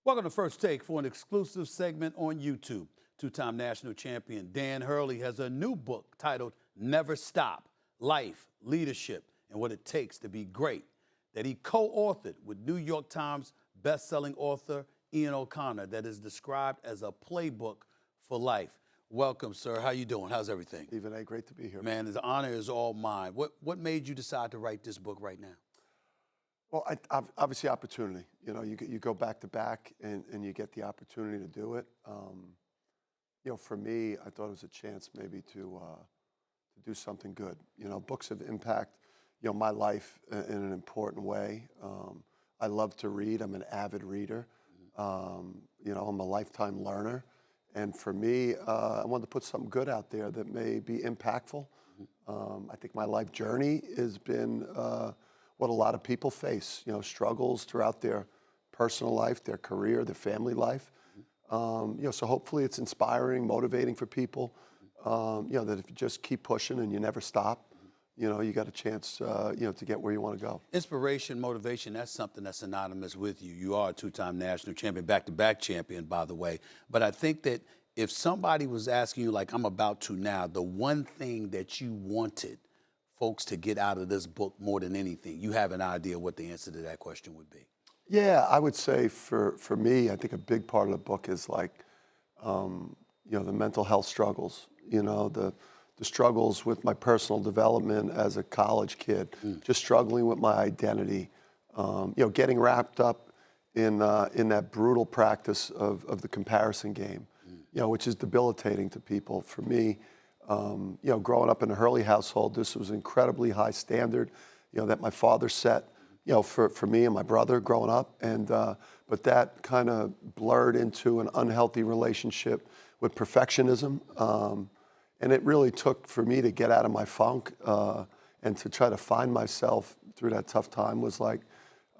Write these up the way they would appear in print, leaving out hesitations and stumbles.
Welcome to First Take for an exclusive segment on YouTube. Two-time national champion Dan Hurley has a new book titled Never Stop, Life, Leadership, and What It Takes to Be Great that he co-authored with New York Times best-selling author Ian O'Connor that is described as a playbook for life. Welcome, sir. How you doing? How's everything? Stephen A., great to be here. Man, the honor is all mine. What made you decide to write this book right now? Well, obviously opportunity. You know, you go back to back and you get the opportunity to do it. You know, for me, I thought it was a chance maybe to do something good. You know, books have impact, you know, my life in an important way. I love to read. I'm an avid reader. You know, I'm a lifetime learner. And for me, I wanted to put something good out there that may be impactful. I think my life journey has been what a lot of people face, you know, struggles throughout their personal life, their career, their family life. You know, so hopefully it's inspiring, motivating for people, you know, that if you just keep pushing and you never stop, you know, you got a chance, you know, to get where you want to go. Inspiration, motivation, that's something that's synonymous with you. You are a two-time national champion, back-to-back champion, by the way. But I think that if somebody was asking you, like I'm about to now, the one thing that you wanted folks to get out of this book more than anything, you have an idea what the answer to that question would be? Yeah, I would say for me, I think a big part of the book is like, you know, the mental health struggles, you know, the struggles with my personal development as a college kid, just struggling with my identity, you know, getting wrapped up in that brutal practice of the comparison game, you know, which is debilitating to people. For me, you know, growing up in a Hurley household, this was an incredibly high standard, you know, that my father set, you know, for me and my brother growing up. And, but that kind of blurred into an unhealthy relationship with perfectionism. And it really took for me to get out of my funk and to try to find myself through that tough time was like,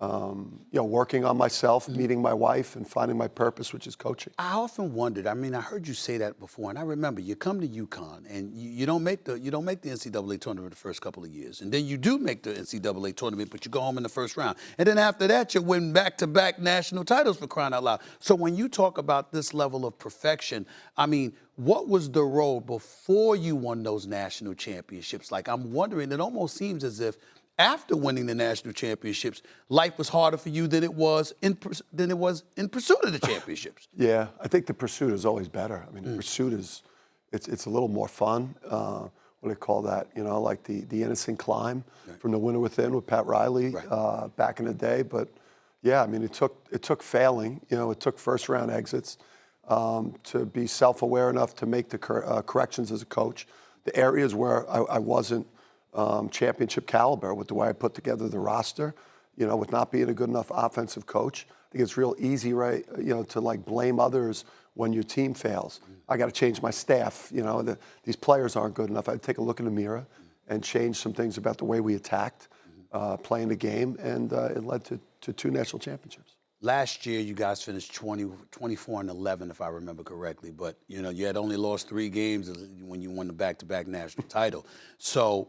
you know, working on myself, meeting my wife, and finding my purpose, which is coaching. I often wondered. I mean, I heard you say that before, and I remember you come to UConn and you don't make the NCAA tournament the first couple of years, and then you do make the NCAA tournament, but you go home in the first round, and then after that you win back-to-back national titles, for crying out loud. So when you talk about this level of perfection, I mean, what was the road before you won those national championships? Like, I'm wondering. It almost seems as if after winning the national championships, life was harder for you than it was in pursuit of the championships. Yeah, I think the pursuit is always better. I mean, the pursuit is, it's a little more fun. What do they call that? You know, like the innocent climb from The Winner Within with Pat Riley back in the day. But yeah, I mean, it took failing. You know, it took first round exits to be self-aware enough to make the corrections as a coach. The areas where I wasn't championship caliber with the way I put together the roster, you know, with not being a good enough offensive coach. I think it's real easy, right, you know, to like blame others when your team fails. I got to change my staff, you know, these players aren't good enough. I'd take a look in the mirror and change some things about the way we attacked, playing the game, and it led to 2 national championships. Last year, you guys finished 24-11, if I remember correctly. But, you know, you had only lost 3 games when you won the back-to-back national title. So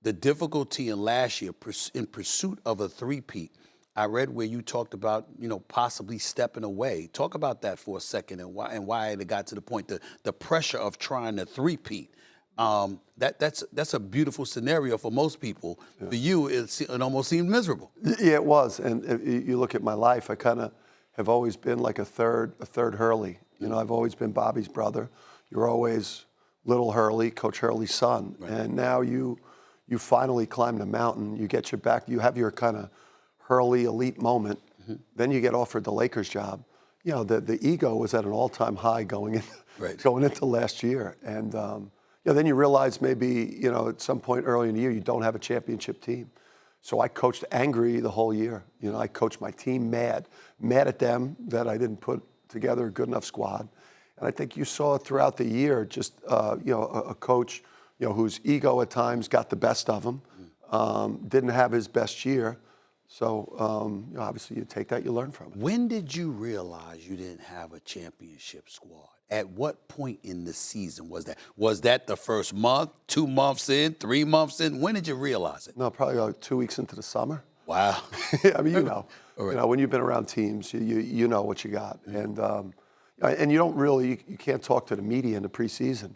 the difficulty in last year in pursuit of a three-peat, I read where you talked about, you know, possibly stepping away. Talk about that for a second and why it got to the point, the pressure of trying to three-peat. That's a beautiful scenario for most people. Yeah. For you, it almost seemed miserable. Yeah, it was. And if you look at my life, I kind of have always been like a third Hurley. You know, I've always been Bobby's brother. You're always little Hurley, Coach Hurley's son. Right. And now you finally climb the mountain. You get your back. You have your kind of Hurley elite moment. Then you get offered the Lakers job. You know, the ego was at an all-time high going into last year. And you know, then you realize maybe, you know, at some point early in the year, you don't have a championship team. So I coached angry the whole year. You know, I coached my team mad at them that I didn't put together a good enough squad. And I think you saw throughout the year just, you know, a coach, you know, whose ego at times got the best of him, didn't have his best year. So, you know, obviously you take that, you learn from it. When did you realize you didn't have a championship squad? At what point in the season was that? Was that the first month, 2 months in, 3 months in? When did you realize it? No, probably like 2 weeks into the summer. Wow. I mean, All right. you know, when you've been around teams, you know what you got, and you don't really, you can't talk to the media in the preseason,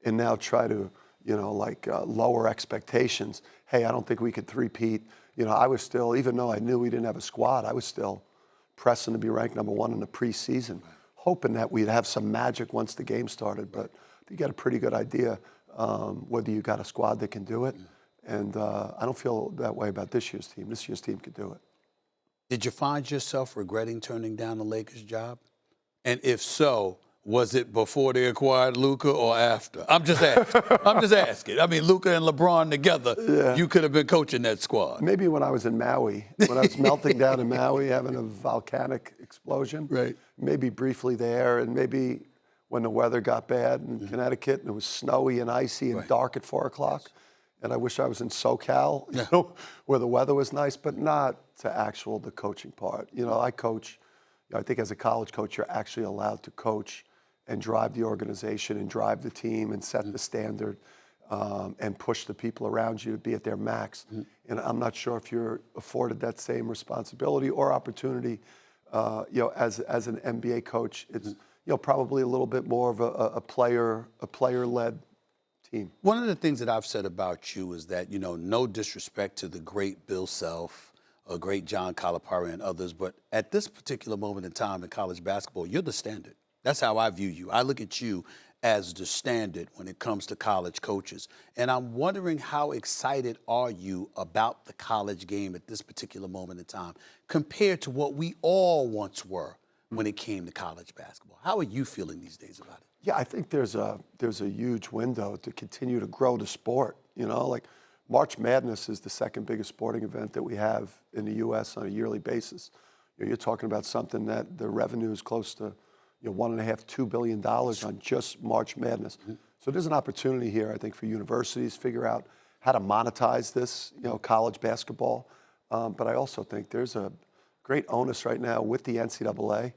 and now try to, you know, like lower expectations. Hey, I don't think we could three-peat. You know, I was still, even though I knew we didn't have a squad, I was still pressing to be ranked #1 in the preseason, hoping that we'd have some magic once the game started. But you got a pretty good idea whether you got a squad that can do it. And I don't feel that way about this year's team. This year's team could do it. Did you find yourself regretting turning down the Lakers job? And if so, was it before they acquired Luka or after? I'm just asking. I'm just asking. I mean, Luka and LeBron together, you could have been coaching that squad. Maybe when I was in Maui, when I was melting down in Maui, having a volcanic explosion. Right. Maybe briefly there, and maybe when the weather got bad in Connecticut and it was snowy and icy and dark at 4 o'clock. And I wish I was in SoCal, you know, where the weather was nice, but not to the coaching part. You know, I coach. You know, I think as a college coach, you're actually allowed to coach and drive the organization and drive the team and set the standard and push the people around you to be at their max. And I'm not sure if you're afforded that same responsibility or opportunity. You know, as an NBA coach, it's you know, probably a little bit more of a player-led team. One of the things that I've said about you is that, you know, no disrespect to the great Bill Self, or great John Calipari and others, but at this particular moment in time in college basketball, you're the standard. That's how I view you. I look at you as the standard when it comes to college coaches. And I'm wondering, how excited are you about the college game at this particular moment in time compared to what we all once were when it came to college basketball? How are you feeling these days about it? Yeah, I think there's a huge window to continue to grow the sport. You know, like March Madness is the second biggest sporting event that we have in the U.S. on a yearly basis. You know, you're talking about something that the revenue is close to, you know, $1.5–2 billion on just March Madness. So there's an opportunity here, I think, for universities to figure out how to monetize this, you know, college basketball. But I also think there's a great onus right now with the NCAA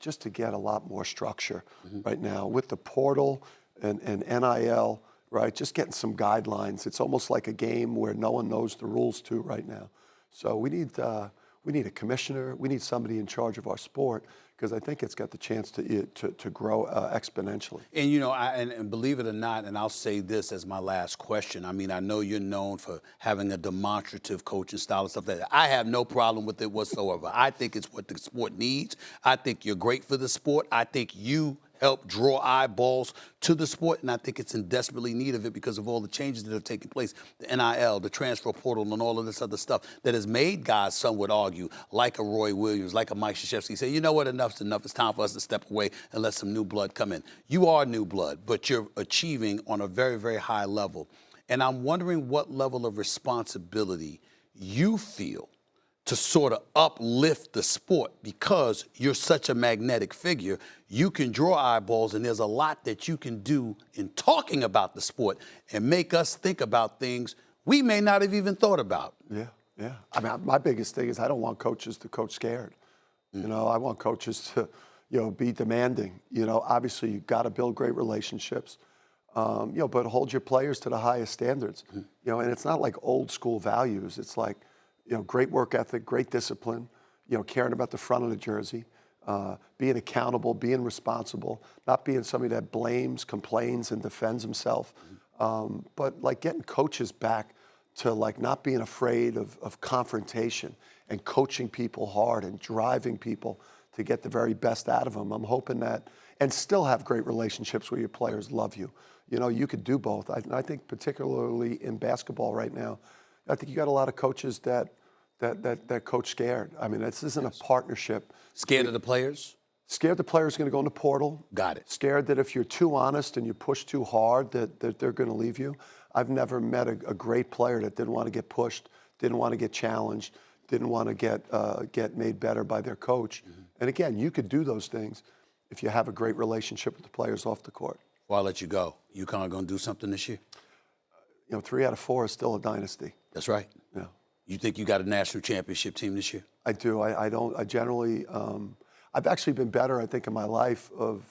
just to get a lot more structure right now with the portal and NIL, right? Just getting some guidelines. It's almost like a game where no one knows the rules to right now. So we need a commissioner. We need somebody in charge of our sport, because I think it's got the chance to grow exponentially. And, you know, and believe it or not, and I'll say this as my last question. I mean, I know you're known for having a demonstrative coaching style and stuff like that. I have no problem with it whatsoever. I think it's what the sport needs. I think you're great for the sport. I think you help draw eyeballs to the sport, and I think it's in desperately need of it because of all the changes that have taken place, the NIL, the transfer portal, and all of this other stuff that has made guys, some would argue, like a Roy Williams, like a Mike Krzyzewski, say, you know what, enough's enough. It's time for us to step away and let some new blood come in. You are new blood, but you're achieving on a very, very high level. And I'm wondering what level of responsibility you feel to sort of uplift the sport, because you're such a magnetic figure. You can draw eyeballs, and there's a lot that you can do in talking about the sport and make us think about things we may not have even thought about. Yeah. I mean, my biggest thing is I don't want coaches to coach scared. You know, I want coaches to, you know, be demanding. You know, obviously you've got to build great relationships, you know, but hold your players to the highest standards. You know, and it's not like old school values. It's like, you know, great work ethic, great discipline, you know, caring about the front of the jersey, being accountable, being responsible, not being somebody that blames, complains, and defends himself, but like getting coaches back to like not being afraid of confrontation and coaching people hard and driving people to get the very best out of them. I'm hoping that, and still have great relationships where your players love you. You know, you could do both. I think particularly in basketball right now, I think you got a lot of coaches that coach scared. I mean, this isn't a partnership. Scared of the players? Scared the player's going to go in the portal. Got it. Scared that if you're too honest and you push too hard, that they're going to leave you. I've never met a great player that didn't want to get pushed, didn't want to get challenged, didn't want to get made better by their coach. And again, you could do those things if you have a great relationship with the players off the court. Well, I'll let you go. UConn going to do something this year? You know, 3 out of 4 is still a dynasty. That's right. Yeah. You think you got a national championship team this year? I do. I don't. I generally. I've actually been better, I think, in my life of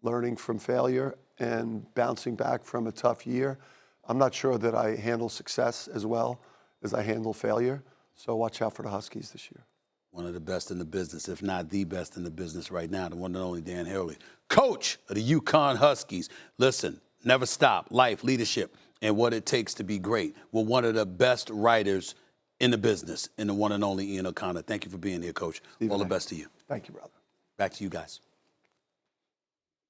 learning from failure and bouncing back from a tough year. I'm not sure that I handle success as well as I handle failure. So watch out for the Huskies this year. One of the best in the business, if not the best in the business right now, the one and only Dan Hurley, coach of the UConn Huskies. Listen, never stop, life, leadership, and what it takes to be great. We're one of the best writers in the business, in the one and only Ian O'Connor. Thank you for being here, Coach. All the best to you. Thank you, brother. Back to you guys.